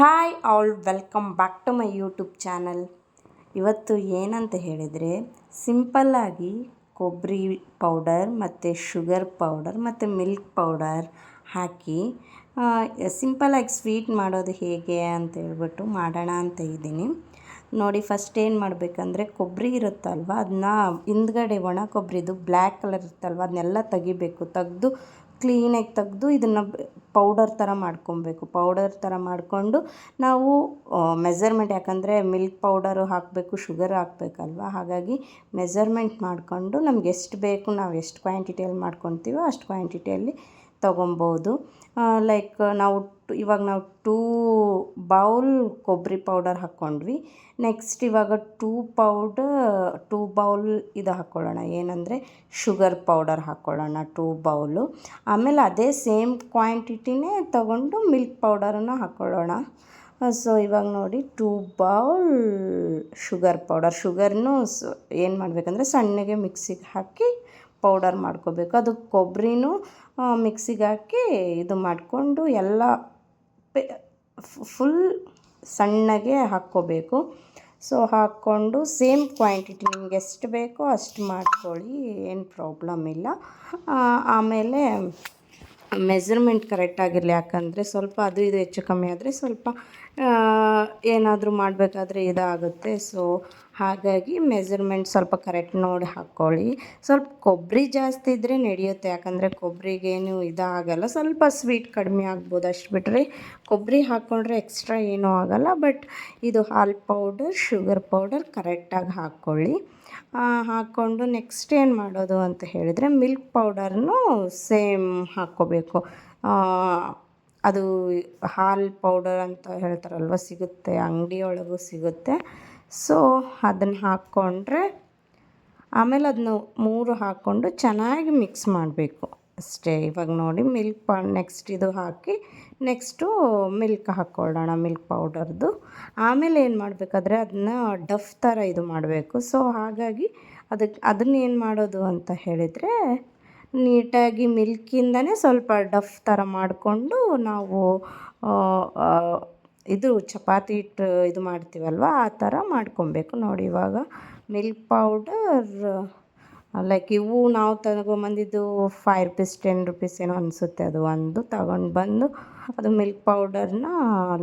Hi all, welcome back to my YouTube channel. ಇವತ್ತು ಏನಂತ ಹೇಳಿದರೆ, ಸಿಂಪಲ್ಲಾಗಿ ಕೊಬ್ಬರಿ ಪೌಡರ್ ಮತ್ತು ಶುಗರ್ ಪೌಡರ್ ಮತ್ತು ಮಿಲ್ಕ್ ಪೌಡರ್ ಹಾಕಿ ಸಿಂಪಲ್ಲಾಗಿ ಸ್ವೀಟ್ ಮಾಡೋದು ಹೇಗೆ ಅಂತ ಹೇಳ್ಬಿಟ್ಟು ಮಾಡೋಣ ಅಂತ ಇದ್ದೀನಿ. ನೋಡಿ, ಫಸ್ಟ್ ಏನು ಮಾಡಬೇಕಂದ್ರೆ, ಕೊಬ್ಬರಿ ಇರುತ್ತಲ್ವ, ಅದನ್ನ ಹಿಂದ್ಗಡೆ ಒಣ ಕೊಬ್ಬರಿದು ಬ್ಲ್ಯಾಕ್ ಕಲರ್ ಇರುತ್ತಲ್ವ, ಅದನ್ನೆಲ್ಲ ತೆಗಿಬೇಕು. ಕ್ಲೀನಾಗಿ ತೆಗೆದು ಇದನ್ನು ಪೌಡರ್ ಥರ ಮಾಡ್ಕೊಬೇಕು. ಪೌಡರ್ ಥರ ಮಾಡಿಕೊಂಡು ನಾವು ಮೆಝರ್ಮೆಂಟ್, ಯಾಕಂದರೆ ಮಿಲ್ಕ್ ಪೌಡರು ಹಾಕಬೇಕು, ಶುಗರ್ ಹಾಕಬೇಕಲ್ವ, ಹಾಗಾಗಿ ಮೆಝರ್ಮೆಂಟ್ ಮಾಡಿಕೊಂಡು ನಮ್ಗೆ ಎಷ್ಟು ಬೇಕು, ನಾವು ಎಷ್ಟು ಕ್ವಾಂಟಿಟಿಯಲ್ಲಿ ಮಾಡ್ಕೊತೀವೋ ಅಷ್ಟು ಕ್ವಾಂಟಿಟಿಯಲ್ಲಿ ತೊಗೊಬೋದು. ಲೈಕ್ ಇವಾಗ ನಾವು 2 ಬೌಲ್ ಕೊಬ್ಬರಿ ಪೌಡರ್ ಹಾಕ್ಕೊಂಡ್ವಿ. ನೆಕ್ಸ್ಟ್ ಇವಾಗ 2 ಬೌಲ್ ಇದು ಹಾಕ್ಕೊಳ್ಳೋಣ, ಏನಂದರೆ ಶುಗರ್ ಪೌಡರ್ ಹಾಕ್ಕೊಳ್ಳೋಣ 2 ಬೌಲು. ಆಮೇಲೆ ಅದೇ ಸೇಮ್ ಕ್ವಾಂಟಿಟಿನೇ ತೊಗೊಂಡು ಮಿಲ್ಕ್ ಪೌಡರನ್ನು ಹಾಕ್ಕೊಳ್ಳೋಣ. ಸೊ ಇವಾಗ ನೋಡಿ, 2 ಬೌಲ್ ಶುಗರ್ ಪೌಡರ್. ಶುಗರ್ನು ಏನು ಮಾಡಬೇಕಂದ್ರೆ ಸಣ್ಣಗೆ ಮಿಕ್ಸಿಗೆ ಹಾಕಿ ಪೌಡರ್ ಮಾಡ್ಕೋಬೇಕು. ಅದು ಕೊಬ್ಬರಿನೂ ಮಿಕ್ಸಿಗೆ ಹಾಕಿ ಇದು ಮಾಡಿಕೊಂಡು ಎಲ್ಲ ಫುಲ್ ಸಣ್ಣಗೆ ಹಾಕ್ಕೋಬೇಕು. ಸೊ ಹಾಕ್ಕೊಂಡು ಸೇಮ್ ಕ್ವಾಂಟಿಟಿ ನಿಮ್ಗೆ ಎಷ್ಟು ಬೇಕೋ ಅಷ್ಟು ಮಾಡ್ಕೊಳ್ಳಿ, ಏನು ಪ್ರಾಬ್ಲಮ್ ಇಲ್ಲ. ಆಮೇಲೆ ಮೆಝರ್ಮೆಂಟ್ ಕರೆಕ್ಟಾಗಿರಲಿ, ಯಾಕಂದರೆ ಸ್ವಲ್ಪ ಅದು ಇದು ಹೆಚ್ಚು ಕಮ್ಮಿ ಆದರೆ ಸ್ವಲ್ಪ ಏನಾದರೂ ಮಾಡಬೇಕಾದ್ರೆ ಇದಾಗುತ್ತೆ. ಸೊ ಹಾಗಾಗಿ ಮೆಝರ್ಮೆಂಟ್ ಸ್ವಲ್ಪ ಕರೆಕ್ಟ್ ನೋಡಿ ಹಾಕ್ಕೊಳ್ಳಿ. ಸ್ವಲ್ಪ ಕೊಬ್ಬರಿ ಜಾಸ್ತಿ ಇದ್ದರೆ ನಡೆಯುತ್ತೆ, ಯಾಕಂದರೆ ಕೊಬ್ಬರಿಗೇನು ಇದಾಗಲ್ಲ, ಸ್ವಲ್ಪ ಸ್ವೀಟ್ ಕಡಿಮೆ ಆಗ್ಬೋದು. ಅಷ್ಟು ಬಿಟ್ಟರೆ ಕೊಬ್ಬರಿ ಹಾಕ್ಕೊಂಡ್ರೆ ಎಕ್ಸ್ಟ್ರಾ ಏನೂ ಆಗೋಲ್ಲ. ಬಟ್ ಇದು ಹಾಲು ಪೌಡರ್, ಶುಗರ್ ಪೌಡರ್ ಕರೆಕ್ಟಾಗಿ ಹಾಕ್ಕೊಳ್ಳಿ. ಹಾಕ್ಕೊಂಡು ನೆಕ್ಸ್ಟ್ ಏನು ಮಾಡೋದು ಅಂತ ಹೇಳಿದರೆ, ಮಿಲ್ಕ್ ಪೌಡರ್ನು ಸೇಮ್ ಹಾಕ್ಕೋಬೇಕು. ಅದು ಹಾಲು ಪೌಡರ್ ಅಂತ ಹೇಳ್ತಾರಲ್ವ, ಸಿಗುತ್ತೆ, ಅಂಗಡಿಯೊಳಗೂ ಸಿಗುತ್ತೆ. ಸೊ ಅದನ್ನು ಹಾಕ್ಕೊಂಡ್ರೆ ಆಮೇಲೆ ಅದನ್ನು 3 ಹಾಕ್ಕೊಂಡು ಚೆನ್ನಾಗಿ ಮಿಕ್ಸ್ ಮಾಡಬೇಕು ಅಷ್ಟೇ. ಇವಾಗ ನೋಡಿ, ನೆಕ್ಸ್ಟ್ ಇದು ಹಾಕಿ ನೆಕ್ಸ್ಟು ಮಿಲ್ಕ್ ಹಾಕ್ಕೊಳ್ಳೋಣ, ಮಿಲ್ಕ್ ಪೌಡರ್ದು. ಆಮೇಲೆ ಏನು ಮಾಡಬೇಕಾದ್ರೆ ಅದನ್ನ ಡಫ್ ಥರ ಇದು ಮಾಡಬೇಕು. ಸೊ ಹಾಗಾಗಿ ಅದನ್ನ ಏನು ಮಾಡೋದು ಅಂತ ಹೇಳಿದರೆ, ನೀಟಾಗಿ ಮಿಲ್ಕಿಂದನೇ ಸ್ವಲ್ಪ ಡಫ್ ಥರ ಮಾಡಿಕೊಂಡು ನಾವು ಇದು ಚಪಾತಿ ಹಿಟ್ಟು ಇದು ಮಾಡ್ತೀವಲ್ವ, ಆ ಥರ ಮಾಡ್ಕೊಬೇಕು. ನೋಡಿ, ಇವಾಗ ಮಿಲ್ಕ್ ಪೌಡರ್ ಲೈಕ್ ಇವು ನಾವು ತಗೊಂಬಂದಿದ್ದು 5 ರೂಪೀಸ್ 10 ರೂಪೀಸ್ ಏನೋ ಅನಿಸುತ್ತೆ, ಅದು ಒಂದು ತಗೊಂಡು ಬಂದು ಅದು ಮಿಲ್ಕ್ ಪೌಡರ್ನ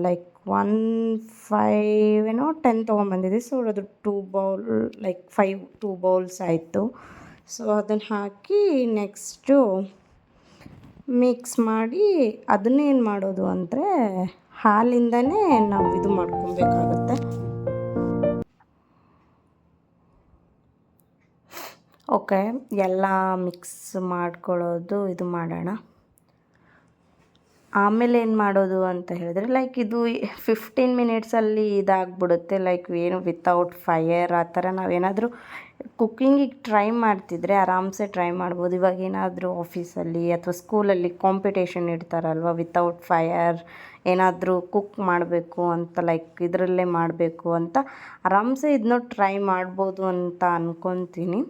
ಲೈಕ್ 5 10 ತೊಗೊಂಬಂದಿದ್ದೆ. ಸೊ ಅದು 2 ಬೌಲ್ ಲೈಕ್ 2 ಬೌಲ್ಸ್ ಆಯಿತು. ಸೊ ಅದನ್ನು ಹಾಕಿ ನೆಕ್ಸ್ಟು ಮಿಕ್ಸ್ ಮಾಡಿ ಅದನ್ನೇನು ಮಾಡೋದು ಅಂದರೆ, ಹಾಲಿಂದನೇ ನಾವು ಇದು ಮಾಡ್ಕೊಬೇಕಾಗುತ್ತೆ. ಓಕೆ, ಎಲ್ಲ ಮಿಕ್ಸ್ ಮಾಡ್ಕೊಳ್ಳೋದು ಇದು ಮಾಡೋಣ. ಆಮೇಲೆ ಏನು ಮಾಡೋದು ಅಂತ ಹೇಳಿದ್ರೆ, ಲೈಕ್ ಇದು 15 ಮಿನಿಟ್ಸಲ್ಲಿ ಇದಾಗ್ಬಿಡುತ್ತೆ. ಲೈಕ್ ಏನು ವಿತೌಟ್ ಫೈಯರ್ ಆ ಥರ ನಾವೇನಾದರೂ ಕುಕ್ಕಿಂಗಿಗೆ ಟ್ರೈ ಮಾಡ್ತಿದ್ರೆ ಆರಾಮ್ಸೆ ಟ್ರೈ ಮಾಡ್ಬೋದು. ಇವಾಗ ಏನಾದರೂ ಆಫೀಸಲ್ಲಿ ಅಥವಾ ಸ್ಕೂಲಲ್ಲಿ ಕಾಂಪಿಟೇಷನ್ ಇಡ್ತಾರಲ್ವ, ವಿತೌಟ್ ಫೈಯರ್ ಏನಾದರೂ ಕುಕ್ ಮಾಡಬೇಕು ಅಂತ, ಲೈಕ್ ಇದರಲ್ಲೇ ಮಾಡಬೇಕು ಅಂತ ಆರಾಮ್ಸೆ ಇದನ್ನ ಟ್ರೈ ಮಾಡ್ಬೋದು ಅಂತ ಅಂದ್ಕೊತೀನಿ.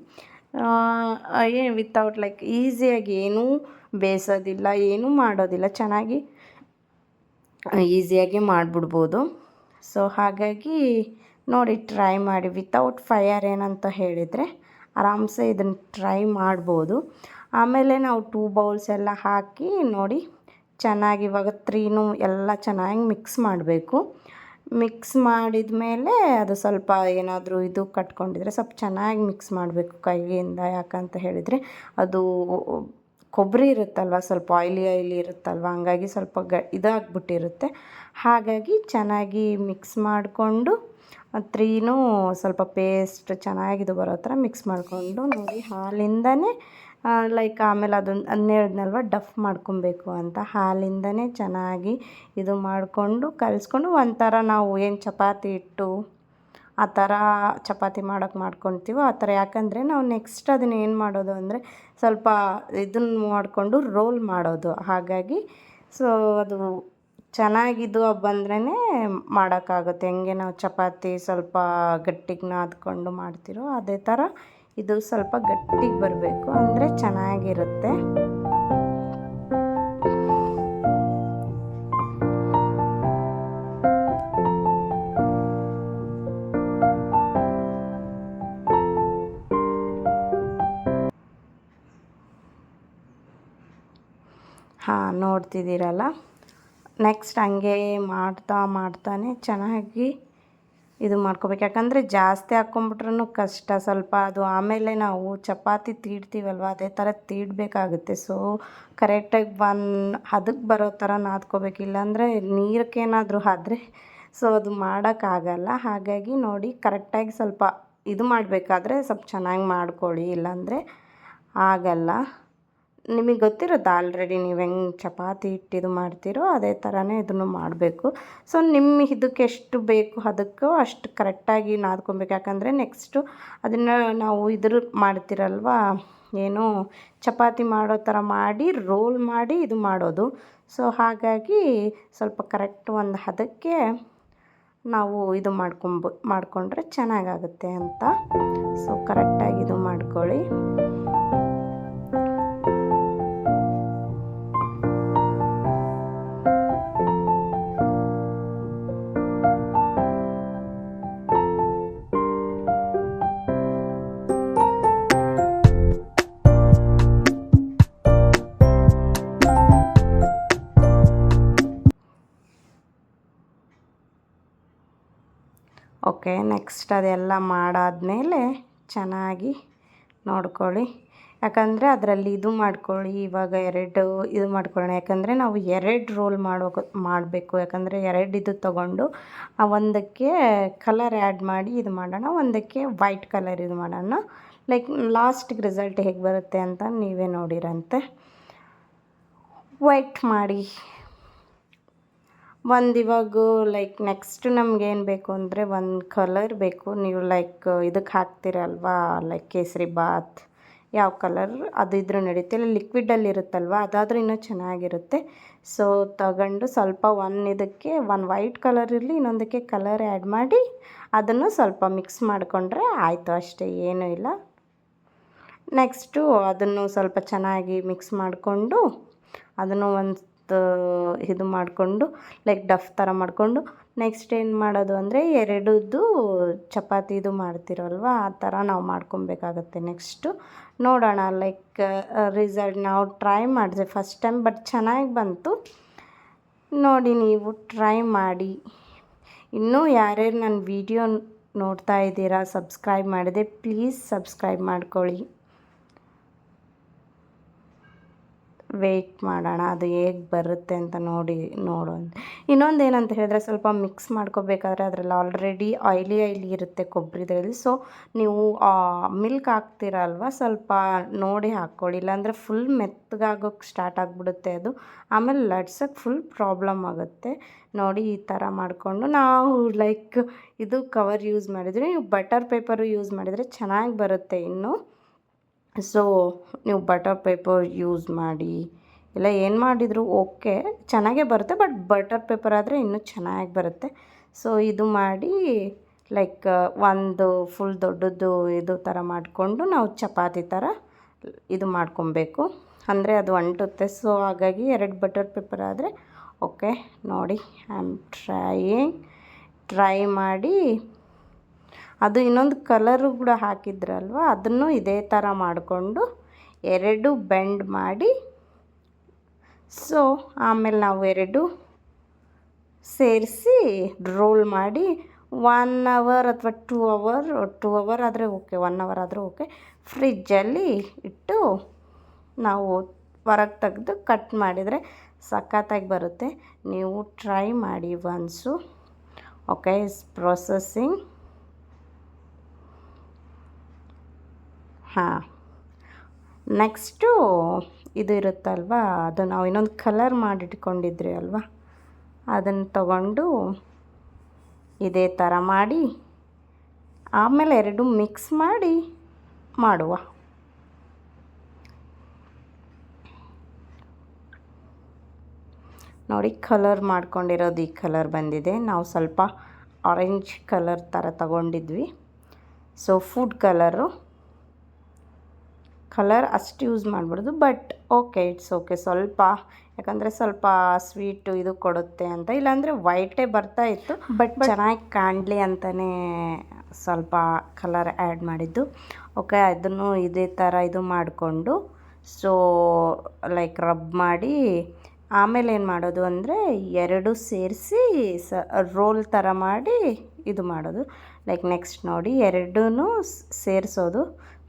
ಏನು ವಿತೌಟ್ ಲೈಕ್ ಈಸಿಯಾಗಿ ಏನೂ ಬೇಯಿಸೋದಿಲ್ಲ, ಏನೂ ಮಾಡೋದಿಲ್ಲ, ಚೆನ್ನಾಗಿ ಈಸಿಯಾಗಿ ಮಾಡಿಬಿಡ್ಬೋದು. ಸೊ ಹಾಗಾಗಿ ನೋಡಿ, ಟ್ರೈ ಮಾಡಿ. ವಿತೌಟ್ ಫೈಯರ್ ಏನಂತ ಹೇಳಿದರೆ ಆರಾಮ್ಸೆ ಇದನ್ನು ಟ್ರೈ ಮಾಡ್ಬೋದು. ಆಮೇಲೆ ನಾವು 2 ಬೌಲ್ಸ್ ಎಲ್ಲ ಹಾಕಿ ನೋಡಿ ಚೆನ್ನಾಗಿ ಇವಾಗ 3 ಎಲ್ಲ ಚೆನ್ನಾಗಿ ಮಿಕ್ಸ್ ಮಾಡಬೇಕು. ಮಿಕ್ಸ್ ಮಾಡಿದ ಮೇಲೆ ಅದು ಸ್ವಲ್ಪ ಏನಾದರೂ ಇದು ಕಟ್ಕೊಂಡಿದ್ರೆ ಸ್ವಲ್ಪ ಚೆನ್ನಾಗಿ ಮಿಕ್ಸ್ ಮಾಡಬೇಕು ಕೈಯಿಂದ. ಯಾಕಂತ ಹೇಳಿದರೆ ಅದು ಕೊಬ್ಬರಿ ಇರುತ್ತಲ್ವ, ಸ್ವಲ್ಪ ಆಯ್ಲಿ ಇರುತ್ತಲ್ವ, ಹಂಗಾಗಿ ಸ್ವಲ್ಪ ಇದಾಗ್ಬಿಟ್ಟಿರುತ್ತೆ. ಹಾಗಾಗಿ ಚೆನ್ನಾಗಿ ಮಿಕ್ಸ್ ಮಾಡಿಕೊಂಡು 3 ಸ್ವಲ್ಪ ಪೇಸ್ಟ್ ಚೆನ್ನಾಗಿದು ಬರೋ ಥರ ಮಿಕ್ಸ್ ಮಾಡಿಕೊಂಡು ನೋಡಿ, ಹಾಲಿಂದನೇ ಲೈಕ್ ಆಮೇಲೆ ಅದನ್ನ ಹೇಳಿದ್ನಲ್ವ ಡಫ್ ಮಾಡ್ಕೊಬೇಕು ಅಂತ, ಹಾಲಿಂದನೇ ಚೆನ್ನಾಗಿ ಇದು ಮಾಡಿಕೊಂಡು ಕಲಿಸ್ಕೊಂಡು ಒಂಥರ ನಾವು ಏನು ಚಪಾತಿ ಹಿಟ್ಟು ಆ ಥರ ಚಪಾತಿ ಮಾಡ್ಕೊತೀವೋ ಆ ಥರ. ಯಾಕಂದರೆ ನಾವು ನೆಕ್ಸ್ಟ್ ಅದನ್ನ ಏನು ಮಾಡೋದು ಅಂದರೆ ಸ್ವಲ್ಪ ಇದನ್ನು ಮಾಡಿಕೊಂಡು ರೋಲ್ ಮಾಡೋದು. ಹಾಗಾಗಿ ಸೊ ಅದು ಚೆನ್ನಾಗಿದು ಬಂದ್ರೇ ಮಾಡೋಕ್ಕಾಗುತ್ತೆ. ಹೆಂಗೆ ನಾವು ಚಪಾತಿ ಸ್ವಲ್ಪ ಗಟ್ಟಿಗೆ ನಾದ್ಕೊಂಡು ಮಾಡ್ತಿರೋ ಅದೇ ಥರ ಇದು ಸ್ವಲ್ಪ ಗಟ್ಟಿಗೆ ಬರಬೇಕು, ಅಂದರೆ ಚೆನ್ನಾಗಿರುತ್ತೆ. ಹಾಂ, ನೋಡ್ತಿದ್ದೀರಲ್ಲ. ನೆಕ್ಸ್ಟ್ ಹಂಗೆ ಮಾಡ್ತಾನೆ ಚೆನ್ನಾಗಿ ಇದು ಮಾಡ್ಕೋಬೇಕು. ಯಾಕಂದರೆ ಜಾಸ್ತಿ ಹಾಕ್ಕೊಂಬಿಟ್ರೂ ಕಷ್ಟ ಸ್ವಲ್ಪ. ಅದು ಆಮೇಲೆ ನಾವು ಚಪಾತಿ ತೀಡ್ತೀವಲ್ವ, ಅದೇ ಥರ ತೀಡಬೇಕಾಗುತ್ತೆ. ಸೊ ಕರೆಕ್ಟಾಗಿ ಹದಕ್ಕೆ ಬರೋ ಥರ ನಾದ್ಕೋಬೇಕು. ಇಲ್ಲಾಂದರೆ ನೀರಕ್ಕೇನಾದರೂ ಆದ್ರೆ ಸೊ ಅದು ಮಾಡೋಕ್ಕಾಗಲ್ಲ. ಹಾಗಾಗಿ ನೋಡಿ ಕರೆಕ್ಟಾಗಿ ಸ್ವಲ್ಪ ಇದು ಮಾಡಬೇಕಾದ್ರೆ ಸ್ವಲ್ಪ ಚೆನ್ನಾಗಿ ಮಾಡ್ಕೊಳ್ಳಿ, ಇಲ್ಲಾಂದರೆ ಆಗಲ್ಲ. ನಿಮಗೆ ಗೊತ್ತಿರುತ್ತೆ ಆಲ್ರೆಡಿ ನೀವು ಹೆಂಗೆ ಚಪಾತಿ ಹಿಟ್ಟು ಇದು ಮಾಡ್ತೀರೋ ಅದೇ ಥರನೇ ಇದನ್ನು ಮಾಡಬೇಕು. ಸೊ ನಿಮ್ಮ ಇದಕ್ಕೆ ಎಷ್ಟು ಬೇಕು ಅದಕ್ಕೂ ಅಷ್ಟು ಕರೆಕ್ಟಾಗಿ ನಾದ್ಕೊಬೇಕು. ಯಾಕಂದರೆ ನೆಕ್ಸ್ಟು ಅದನ್ನು ನಾವು ಮಾಡ್ತಿರಲ್ವ, ಏನು ಚಪಾತಿ ಮಾಡೋ ಥರ ಮಾಡಿ ರೋಲ್ ಮಾಡಿ ಇದು ಮಾಡೋದು. ಸೊ ಹಾಗಾಗಿ ಸ್ವಲ್ಪ ಕರೆಕ್ಟ್ ಒಂದು ಹದಕ್ಕೆ ನಾವು ಇದು ಮಾಡಿಕೊಂಡ್ರೆ ಚೆನ್ನಾಗಾಗುತ್ತೆ ಅಂತ. ಸೊ ಕರೆಕ್ಟಾಗಿ ಇದು ಮಾಡ್ಕೊಳ್ಳಿ. ಓಕೆ, ನೆಕ್ಸ್ಟ್ ಅದೆಲ್ಲ ಮಾಡಾದಮೇಲೆ ಚೆನ್ನಾಗಿ ನೋಡ್ಕೊಳ್ಳಿ. ಯಾಕಂದರೆ ಅದರಲ್ಲಿ ಇದು ಮಾಡ್ಕೊಳ್ಳಿ. ಇವಾಗ 2 ಇದು ಮಾಡ್ಕೊಳ್ಳೋಣ. ಯಾಕಂದರೆ ನಾವು 2 ರೋಲ್ ಮಾಡಬೇಕು. ಯಾಕಂದರೆ 2 ಇದು ತೊಗೊಂಡು ಒಂದಕ್ಕೆ ಕಲರ್ ಆ್ಯಡ್ ಮಾಡಿ ಇದು ಮಾಡೋಣ, ಒಂದಕ್ಕೆ ವೈಟ್ ಕಲರ್ ಇದು ಮಾಡೋಣ. ಲೈಕ್ ಲಾಸ್ಟಿಗೆ ರಿಸಲ್ಟ್ ಹೇಗೆ ಬರುತ್ತೆ ಅಂತ ನೀವೇ ನೋಡಿರಂತೆ. ವೈಟ್ ಮಾಡಿ ಇವಾಗ ಲೈಕ್ ನೆಕ್ಸ್ಟ್ ನಮಗೇನು ಬೇಕು ಅಂದರೆ ಒಂದು ಕಲರ್ ಬೇಕು. ನೀವು ಲೈಕ್ ಇದಕ್ಕೆ ಹಾಕ್ತೀರಲ್ವಾ, ಲೈಕ್ ಕೇಸರಿ ಬಾತ್ ಯಾವ ಕಲರ್ ಅದು ಇದ್ರೂ ನಡೀತೆ. ಇಲ್ಲ ಲಿಕ್ವಿಡಲ್ಲಿ ಇರುತ್ತಲ್ವ, ಅದಾದರೂ ಇನ್ನೂ ಚೆನ್ನಾಗಿರುತ್ತೆ. ಸೊ ತಗೊಂಡು ಸ್ವಲ್ಪ ಇದಕ್ಕೆ ವೈಟ್ ಕಲರ್ ಇರಲಿ, ಇನ್ನೊಂದಕ್ಕೆ ಕಲರ್ ಆ್ಯಡ್ ಮಾಡಿ ಅದನ್ನು ಸ್ವಲ್ಪ ಮಿಕ್ಸ್ ಮಾಡಿಕೊಂಡ್ರೆ ಆಯಿತು, ಅಷ್ಟೇ, ಏನೂ ಇಲ್ಲ. ನೆಕ್ಸ್ಟು ಅದನ್ನು ಸ್ವಲ್ಪ ಚೆನ್ನಾಗಿ ಮಿಕ್ಸ್ ಮಾಡಿಕೊಂಡು ಅದನ್ನು ಇದು ಮಾಡಿಕೊಂಡು ಲೈಕ್ ಡಫ್ ಥರ ಮಾಡಿಕೊಂಡು ನೆಕ್ಸ್ಟ್ ಏನು ಮಾಡೋದು ಅಂದರೆ 2 ಚಪಾತಿ ಇದು ಮಾಡ್ತಿರಲ್ವ, ಆ ಥರ ನಾವು ಮಾಡ್ಕೊಬೇಕಾಗತ್ತೆ. ನೆಕ್ಸ್ಟು ನೋಡೋಣ ಲೈಕ್ ರಿಸಲ್ಟ್. ನಾವು ಟ್ರೈ ಮಾಡಿದೆ ಫಸ್ಟ್ ಟೈಮ್, ಬಟ್ ಚೆನ್ನಾಗಿ ಬಂತು. ನೋಡಿ ನೀವು ಟ್ರೈ ಮಾಡಿ. ಇನ್ನೂ ಯಾರ್ಯಾರು ನನ್ನ ವಿಡಿಯೋ ನೋಡ್ತಾ ಇದ್ದೀರಾ ಸಬ್ಸ್ಕ್ರೈಬ್ ಮಾಡಿದೆ, ಪ್ಲೀಸ್ ಸಬ್ಸ್ಕ್ರೈಬ್ ಮಾಡ್ಕೊಳ್ಳಿ. ವೆಯ್ಟ್ ಮಾಡೋಣ ಅದು ಹೇಗೆ ಬರುತ್ತೆ ಅಂತ ನೋಡೋಣ. ಇನ್ನೊಂದು ಏನಂತ ಹೇಳಿದ್ರೆ, ಸ್ವಲ್ಪ ಮಿಕ್ಸ್ ಮಾಡ್ಕೋಬೇಕಾದ್ರೆ ಅದರಲ್ಲಿ ಆಲ್ರೆಡಿ ಆಯ್ಲಿ ಇರುತ್ತೆ ಕೊಬ್ಬರಿದ್ರಲ್ಲಿ. ಸೊ ನೀವು ಮಿಲ್ಕ್ ಹಾಕ್ತೀರಲ್ವ, ಸ್ವಲ್ಪ ನೋಡಿ ಹಾಕ್ಕೊಳ್ಳಿ. ಇಲ್ಲಾಂದರೆ ಫುಲ್ ಮೆತ್ತಗಾಗೋಕ್ಕೆ ಸ್ಟಾರ್ಟ್ ಆಗಿಬಿಡುತ್ತೆ ಅದು. ಆಮೇಲೆ ಲಟ್ಸೋಕ್ಕೆ ಫುಲ್ ಪ್ರಾಬ್ಲಮ್ ಆಗುತ್ತೆ. ನೋಡಿ ಈ ಥರ ಮಾಡಿಕೊಂಡು ನಾವು ಲೈಕ್ ಇದು ಕವರ್ ಯೂಸ್ ಮಾಡಿದರೆ, ನೀವು ಬಟರ್ ಪೇಪರು ಯೂಸ್ ಮಾಡಿದರೆ ಚೆನ್ನಾಗಿ ಬರುತ್ತೆ ಇನ್ನೂ. ಸೊ ನೀವು ಬಟರ್ ಪೇಪರ್ ಯೂಸ್ ಮಾಡಿ, ಇಲ್ಲ ಏನು ಮಾಡಿದರೂ ಓಕೆ, ಚೆನ್ನಾಗೇ ಬರುತ್ತೆ. ಬಟ್ ಬಟರ್ ಪೇಪರ್ ಆದರೆ ಇನ್ನೂ ಚೆನ್ನಾಗಿ ಬರುತ್ತೆ. ಸೊ ಇದು ಮಾಡಿ ಲೈಕ್ ಒಂದು ಫುಲ್ ದೊಡ್ಡದು ಇದು ಥರ ಮಾಡಿಕೊಂಡು ನಾವು ಚಪಾತಿ ಥರ ಇದು ಮಾಡ್ಕೊಬೇಕು, ಅಂದರೆ ಅದು ಅಂಟುತ್ತೆ. ಸೊ ಹಾಗಾಗಿ 2 ಬಟರ್ ಪೇಪರ್ ಆದರೆ ಓಕೆ. ನೋಡಿ ಐ ಆಮ್ ಟ್ರೈ ಮಾಡಿ ಅದು ಇನ್ನೊಂದು ಕಲರು ಕೂಡ ಹಾಕಿದ್ರಲ್ವ, ಅದನ್ನು ಇದೇ ಥರ ಮಾಡಿಕೊಂಡು 2 ಬೆಂಡ್ ಮಾಡಿ, ಸೊ ಆಮೇಲೆ ನಾವು 2 ಸೇರಿಸಿ ರೋಲ್ ಮಾಡಿ 1 ಅವರ್ ಅಥವಾ 2 ಅವರ್ ಆದರೆ ಓಕೆ, 1 ಅವರ್ ಆದರೆ ಓಕೆ, ಫ್ರಿಜ್ಜಲ್ಲಿ ಇಟ್ಟು ನಾವು ಹೊರಗೆ ತೆಗೆದು ಕಟ್ ಮಾಡಿದರೆ ಸಖತ್ತಾಗಿ ಬರುತ್ತೆ. ನೀವು ಟ್ರೈ ಮಾಡಿ ಒನ್ಸು. Okay, processing. ಹಾಂ, ನೆಕ್ಸ್ಟು ಇದು ಇರುತ್ತಲ್ವ, ಅದು ನಾವು ಇನ್ನೊಂದು ಕಲರ್ ಮಾಡಿಟ್ಕೊಂಡಿದ್ರಿ ಅಲ್ವ, ಅದನ್ನು ತಗೊಂಡು ಇದೇ ಥರ ಮಾಡಿ ಆಮೇಲೆ 2 ಮಿಕ್ಸ್ ಮಾಡಿ ಮಾಡುವ. ನೋಡಿ ಕಲರ್ ಮಾಡ್ಕೊಂಡಿರೋದು ಈ ಕಲರ್ ಬಂದಿದೆ. ನಾವು ಸ್ವಲ್ಪ ಆರೆಂಜ್ ಕಲರ್ ಥರ ತಗೊಂಡಿದ್ವಿ. ಸೊ ಫುಡ್ ಕಲರ್ ಅಷ್ಟು ಯೂಸ್ ಮಾಡಬಾರ್ದು, ಬಟ್ ಓಕೆ, ಇಟ್ಸ್ ಓಕೆ. ಸ್ವಲ್ಪ ಯಾಕಂದರೆ ಸ್ವಲ್ಪ ಸ್ವೀಟು ಇದು ಕೊಡುತ್ತೆ ಅಂತ, ಇಲ್ಲಾಂದರೆ ವೈಟೇ ಬರ್ತಾಯಿತ್ತು, ಬಟ್ ಚೆನ್ನಾಗಿ ಕಾಣಲಿ ಅಂತಲೇ ಸ್ವಲ್ಪ ಕಲರ್ ಆ್ಯಡ್ ಮಾಡಿದ್ದು. ಓಕೆ, ಅದನ್ನು ಇದೇ ಥರ ಇದು ಮಾಡಿಕೊಂಡು ಸೊ ಲೈಕ್ ರಬ್ ಮಾಡಿ ಆಮೇಲೆ ಏನು ಮಾಡೋದು ಅಂದರೆ ಎರಡು ಸೇರಿಸಿ ರೋಲ್ ಥರ ಮಾಡಿ ಇದು ಮಾಡೋದು. ಲೈಕ್ ನೆಕ್ಸ್ಟ್ ನೋಡಿ, ಎರಡೂ ಸೇರಿಸೋದು,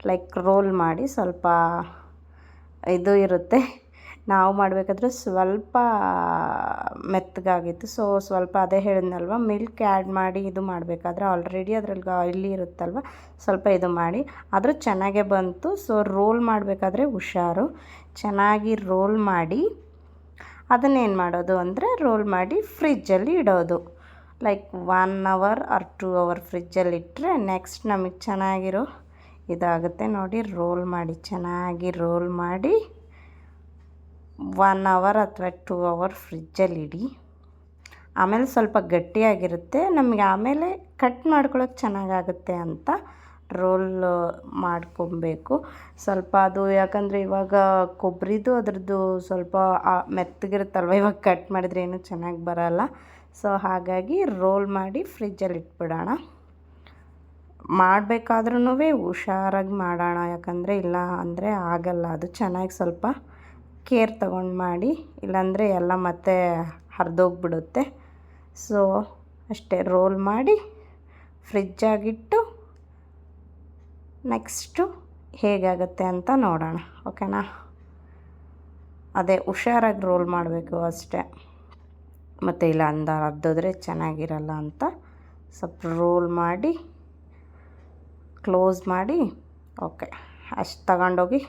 ಲೈಕ್ ರೋಲ್ ಮಾಡಿ ಸ್ವಲ್ಪ ಇದು ಇರುತ್ತೆ. ನಾವು ಮಾಡಬೇಕಾದ್ರೆ ಸ್ವಲ್ಪ ಮೆತ್ತಗಾಗಿತ್ತು. ಸೊ ಸ್ವಲ್ಪ ಅದೇ ಹೇಳಿದ್ನಲ್ವ, ಮಿಲ್ಕ್ ಆ್ಯಡ್ ಮಾಡಿ ಇದು ಮಾಡಬೇಕಾದ್ರೆ ಆಲ್ರೆಡಿ ಅದ್ರಲ್ಲಿ ಆಯಿಲಿ ಇರುತ್ತಲ್ವ, ಸ್ವಲ್ಪ ಇದು ಮಾಡಿ ಆದರೂ ಚೆನ್ನಾಗೇ ಬಂತು. ಸೊ ರೋಲ್ ಮಾಡಬೇಕಾದ್ರೆ ಹುಷಾರು, ಚೆನ್ನಾಗಿ ರೋಲ್ ಮಾಡಿ ಅದನ್ನೇನು ಮಾಡೋದು ಅಂದರೆ ರೋಲ್ ಮಾಡಿ ಫ್ರಿಜ್ಜಲ್ಲಿ ಇಡೋದು. ಲೈಕ್ 1 hour ಆರ್ 2 hour ಫ್ರಿಜ್ಜಲ್ಲಿ ಇಟ್ಟರೆ ನೆಕ್ಸ್ಟ್ ನಮಗೆ ಚೆನ್ನಾಗಿರೋ ಇದಾಗುತ್ತೆ. ನೋಡಿ, ರೋಲ್ ಮಾಡಿ ಚೆನ್ನಾಗಿ ರೋಲ್ ಮಾಡಿ 1 hour ಅಥವಾ 2 hour ಫ್ರಿಜ್ಜಲ್ಲಿ ಇಡಿ. ಆಮೇಲೆ ಸ್ವಲ್ಪ ಗಟ್ಟಿಯಾಗಿರುತ್ತೆ, ನಮಗೆ ಆಮೇಲೆ ಕಟ್ ಮಾಡ್ಕೊಳಕ್ಕೆ ಚೆನ್ನಾಗಾಗುತ್ತೆ ಅಂತ ರೋಲ್ ಮಾಡ್ಕೊಬೇಕು. ಸ್ವಲ್ಪ ಅದು ಯಾಕಂದರೆ ಇವಾಗ ಕೊಬ್ಬರಿದು ಅದ್ರದ್ದು ಸ್ವಲ್ಪ ಮೆತ್ತಗಿರುತ್ತಲ್ವ, ಇವಾಗ ಕಟ್ ಮಾಡಿದರೆ ಏನೂ ಚೆನ್ನಾಗಿ ಬರೋಲ್ಲ. ಸೊ ಹಾಗಾಗಿ ರೋಲ್ ಮಾಡಿ ಫ್ರಿಜ್ಜಲ್ಲಿ ಇಟ್ಬಿಡೋಣ. ಮಾಡಬೇಕಾದ್ರೂ ಹುಷಾರಾಗಿ ಮಾಡೋಣ, ಯಾಕಂದರೆ ಇಲ್ಲ ಅಂದರೆ ಆಗಲ್ಲ. ಅದು ಚೆನ್ನಾಗಿ ಸ್ವಲ್ಪ ಕೇರ್ ತಗೊಂಡು ಮಾಡಿ, ಇಲ್ಲಾಂದರೆ ಎಲ್ಲ ಮತ್ತೆ ಹರಿದೋಗ್ಬಿಡುತ್ತೆ. ಸೊ ಅಷ್ಟೇ, ರೋಲ್ ಮಾಡಿ ಫ್ರಿಜ್ಜಾಗಿಟ್ಟು ನೆಕ್ಸ್ಟು ಹೇಗಾಗುತ್ತೆ ಅಂತ ನೋಡೋಣ. ಓಕೆನಾ? ಅದೇ ಹುಷಾರಾಗಿ ರೋಲ್ ಮಾಡಬೇಕು ಅಷ್ಟೇ, ಮತ್ತು ಇಲ್ಲ ಹರಿದೋದ್ರೆ ಚೆನ್ನಾಗಿರಲ್ಲ ಅಂತ ಸ್ವಲ್ಪ ರೋಲ್ ಮಾಡಿ ಕ್ಲೋಸ್ ಮಾಡಿ ಓಕೆ ಅಷ್ಟು ತಗೊಂಡೋಗಿ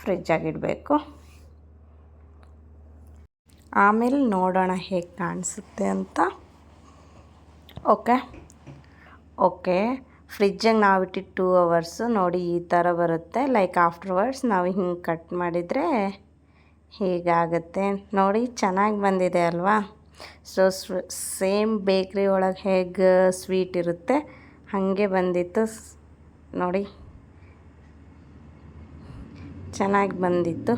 ಫ್ರಿಜ್ಜಾಗಿಡಬೇಕು. ಆಮೇಲೆ ನೋಡೋಣ ಹೇಗೆ ಕಾಣಿಸುತ್ತೆ ಅಂತ. ಓಕೆ ಫ್ರಿಜ್ಜಾಗಿ ನಾವು ಇಟ್ಟಿದ್ದು 2 hours ನೋಡಿ ಈ ಥರ ಬರುತ್ತೆ. ಲೈಕ್ ಆಫ್ಟರ್ವರ್ಡ್ಸ್ ನಾವು ಹಿಂಗೆ ಕಟ್ ಮಾಡಿದರೆ ಹೀಗಾಗುತ್ತೆ ನೋಡಿ, ಚೆನ್ನಾಗಿ ಬಂದಿದೆ ಅಲ್ವಾ? ಸೊ ಸೇಮ್ ಬೇಕ್ರಿ ಒಳಗೆ ಹೇಗೆ ಸ್ವೀಟ್ ಇರುತ್ತೆ ಹಾಗೆ ಬಂದಿತ್ತು ನೋಡಿ, ಚೆನ್ನಾಗಿ ಬಂದಿತ್ತು.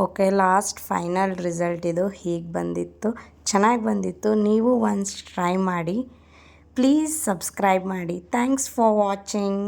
ಓಕೆ, ಲಾಸ್ಟ್ ಫೈನಲ್ ರಿಸಲ್ಟ್ ಇದು, ಹೀಗೆ ಬಂದಿತ್ತು, ಚೆನ್ನಾಗಿ ಬಂದಿತ್ತು. ನೀವು ಒನ್ಸ್ ಟ್ರೈ ಮಾಡಿ, ಪ್ಲೀಸ್ ಸಬ್ಸ್ಕ್ರೈಬ್ ಮಾಡಿ. Thanks for watching.